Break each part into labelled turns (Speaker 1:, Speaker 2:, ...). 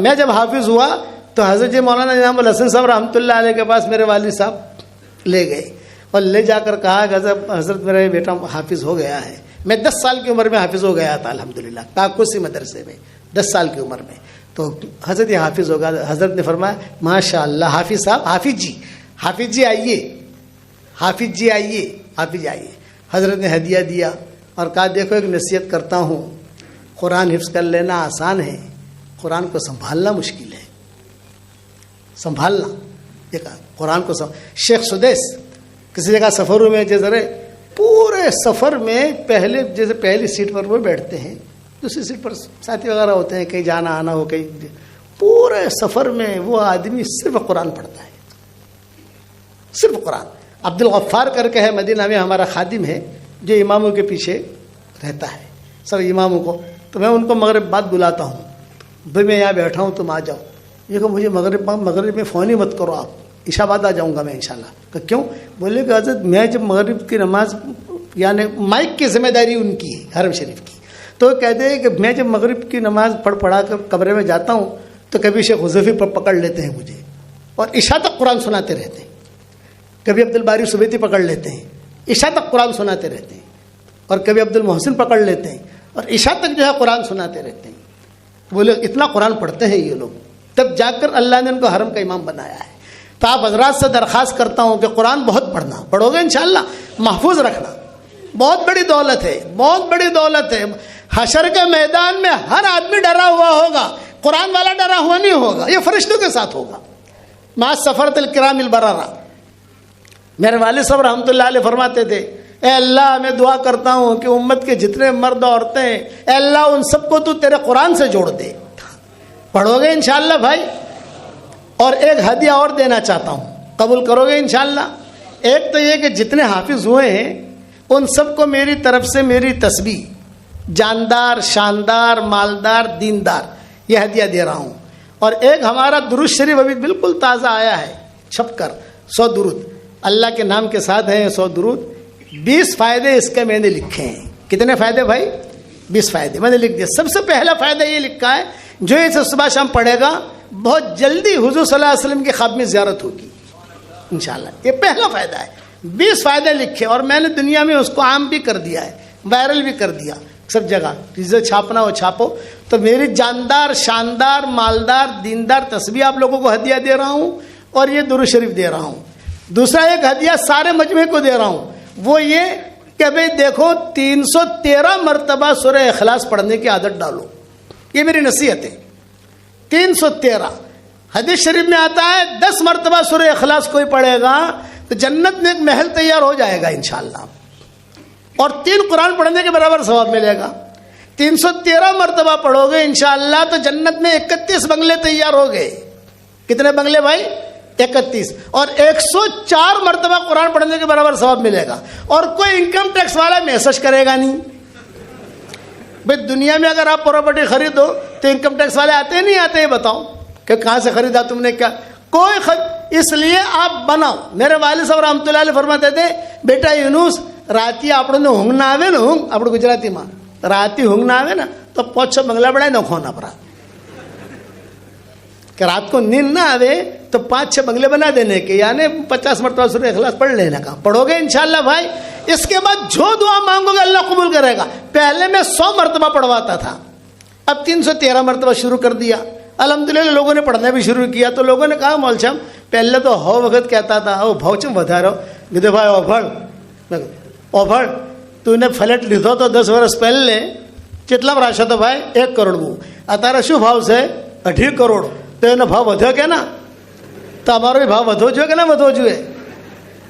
Speaker 1: میں جب حافظ ہوا تو حضرت مولانا انعام الحسن صاحب رحمۃ اللہ علیہ کے پاس میرے والد صاحب لے گئے اور لے جا کر کہا کہ حضرت میرا بیٹا حافظ ہو گیا ہے. میں 10 سال کی عمر میں حافظ ہو گیا تھا الحمدللہ کاکوسی مدرسے میں 10 سال کی عمر میں. تو حضرت یہ حافظ ہوگا. حضرت نے فرمایا ماشاء اللہ حافظ صاحب حافظ جی آئیے حافظ آئیے. حضرت نے ہدیہ دیا اور کہا دیکھو ایک نصیحت کرتا ہوں, قرآن حفظ کر لینا آسان ہے, قرآن کو سنبھالنا مشکل ہے. سنبھالنا دیکھا قرآن کو شیخ سدیس کسی جگہ سفروں میں جیسے پورے سفر میں جیسے پہلی سیٹ پر وہ بیٹھتے ہیں, دوسری سیٹ پر ساتھی وغیرہ ہوتے ہیں, کہیں جانا آنا ہو کہیں, پورے سفر میں وہ آدمی صرف قرآن پڑھتا ہے, صرف قرآن. عبد الغفار کر کے ہے مدینہ میں ہمارا خادم ہے جو اماموں کے پیچھے رہتا ہے سب اماموں کو. تو میں ان کو مغرب بعد بلاتا ہوں, بھائی میں یہاں بیٹھا ہوں تم آ جاؤ. یہ کہ مجھے مغرب میں فون ہی مت کرو, آپ عشاء بعد آ جاؤں گا میں انشاءاللہ. کہ کیوں؟ بولے کہ حضرت میں جب مغرب کی نماز یعنی مائک کی ذمہ داری ان کی ہے حرم شریف کی, تو کہتے ہیں کہ میں جب مغرب کی نماز پڑھا کر کمرے میں جاتا ہوں تو کبھی شیخ حذیفی پر پکڑ لیتے ہیں مجھے اور عشاء تک قرآن سناتے رہتے ہیں, کبھی عبد الباری سبیتی پکڑ لیتے ہیں عشاء تک قرآن سناتے رہتے ہیں, اور کبھی عبد المحسن پکڑ لیتے ہیں اور عشاء تک جو ہے قرآن سناتے رہتے ہیں. بولے اتنا قرآن پڑھتے ہیں یہ لوگ, تب جا کر اللہ نے ان کو حرم کا امام بنایا ہے. تو آپ حضرات سے درخواست کرتا ہوں کہ قرآن بہت پڑھو گے انشاءاللہ, محفوظ رکھنا, بہت بڑی دولت ہے, بہت بڑی دولت ہے. حشر کے میدان میں ہر آدمی ڈرا ہوا ہوگا, قرآن والا ڈرا ہوا نہیں ہوگا, یہ فرشتوں کے ساتھ ہوگا. مع سفرۃ الکرام البررہ. میرے والد صاحب رحمۃ اللہ علیہ فرماتے تھے اے اللہ میں دعا کرتا ہوں کہ امت کے جتنے مرد عورتیں ہیں اے اللہ ان سب کو تو تیرے قرآن سے جوڑ دے. پڑھو گے انشاءاللہ بھائی. اور ایک ہدیہ اور دینا چاہتا ہوں, قبول کرو گے انشاءاللہ. ایک تو یہ کہ جتنے حافظ ہوئے ہیں ان سب کو میری طرف سے میری تسبیح جاندار شاندار مالدار دیندار یہ ہدیہ دے رہا ہوں. اور ایک ہمارا درود شریف ابھی بالکل تازہ آیا ہے چھپ کر, 100 درود اللہ کے نام کے ساتھ ہیں, 100 درود. 20 فائدے اس کے میں نے لکھے ہیں. کتنے فائدے بھائی؟ 20 فائدے میں نے لکھ دیا. سب سے پہلا فائدہ یہ لکھا ہے جو اسے صبح شام پڑھے گا بہت جلدی حضور صلی اللہ علیہ وسلم کی خواب میں زیارت ہوگی انشاءاللہ. یہ پہلا فائدہ ہے. 20 فائدے لکھے اور میں نے دنیا میں اس کو عام بھی کر دیا ہے, وائرل بھی کر دیا سب جگہ. جسے چھاپنا ہو چھاپو. تو میری جاندار شاندار مالدار دیندار تسبیح آپ لوگوں کو ہدیہ دے رہا ہوں اور یہ درود شریف دے رہا ہوں. دوسرا ایک ہدیہ سارے مجمع کو دے رہا ہوں, وہ یہ کہ بھئی دیکھو 313 مرتبہ سورہ اخلاص پڑھنے کی عادت ڈالو. یہ میری نصیحت ہے. 313 حدیث شریف میں آتا ہے 10 مرتبہ سورہ اخلاص کوئی پڑھے گا تو جنت میں ایک محل تیار ہو جائے گا انشاءاللہ, اور 3 قرآن پڑھنے کے برابر ثواب ملے گا. 313 مرتبہ پڑھو گے انشاءاللہ تو جنت میں 31 بنگلے تیار ہو گئے. کتنے بنگلے بھائی؟ 31. اور 104 مرتبہ قرآن پڑھنے کے برابر ثواب ملے گا. اور کوئی انکم ٹیکس والا میسج کرے گا نہیں. بھائی دنیا میں اگر آپ پراپرٹی خریدو تو انکم ٹیکس والے آتے نہیں آتے؟ یہ بتاؤ کہ کہاں سے خریدا تم نے, کیا کوئی اس لیے آپ بناؤ. میرے والد صاحب رحمۃ اللہ علیہ فرماتے تھے بیٹا یونس راتی આપણે ઊંઘ ના આવે ને, ઊંઘ આપણે ગુજરાતીમાં રાતી ઊંઘ ના આવે ને તો 5-6 બંગલા બનાવી નાખો ના પરા, کہ رات کو نیند نہ آوے تو 5-6 بنگلے بنا دینے کے, یعنی 50 مرتبہ سورہ اخلاص پڑھ لینے کا. پڑھو گے انشاءاللہ بھائی. اس کے بعد جو دعا مانگو گے اللہ قبول کرے گا. پہلے میں 100 مرتبہ پڑھواتا تھا, اب 313 مرتبہ شروع کر دیا. الحمدللہ لوگوں نے پڑھنا بھی شروع کیا. تو لوگوں نے کہا مول صاحب پہلے تو ہو وقت کہتا تھا او بھاؤ چم ودھارو کہتے بھائی اوبھڑ تو نے ફ્લેટ લીધો તો 10 વર્ષ પહેલે કેટલા રાશો તો ભાઈ 1 કરોડનું, અત્યારે શું ભાવ છે 2.5 કરોડ. તો એનો ભાવ વધ્યો કે ના? તો અમારો ભાવ વધવો જોઈએ કે ના વધવો જોઈએ?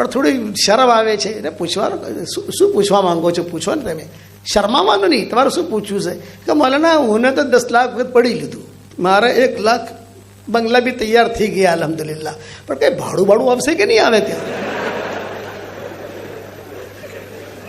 Speaker 1: પણ થોડી શરમ આવે છે એને પૂછવાનું, શું પૂછવા માંગો છો, પૂછો ને તમે, શરમાવાનું નહીં, તમારે શું પૂછવું છે? કે મૌલાના હું તો 10 લાખ વખત પડી લીધું, મારે 1 લાખ બંગલા બી તૈયાર થઈ ગયા અલ્હમ્દુલિલ્લાહ, પણ કંઈ ભાડું આવશે કે નહીં આવે ત્યાં?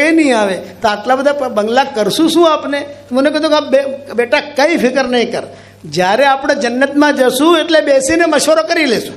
Speaker 1: કંઈ નહીં આવે, તો આટલા બધા બંગલા કરશું શું આપને? મને કીધું કે બેટા કંઈ ફિકર નહીં કર, જ્યારે આપણે જન્નતમાં જશું એટલે બેસીને મશવરો કરી લેશું,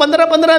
Speaker 1: 15-15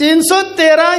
Speaker 1: 313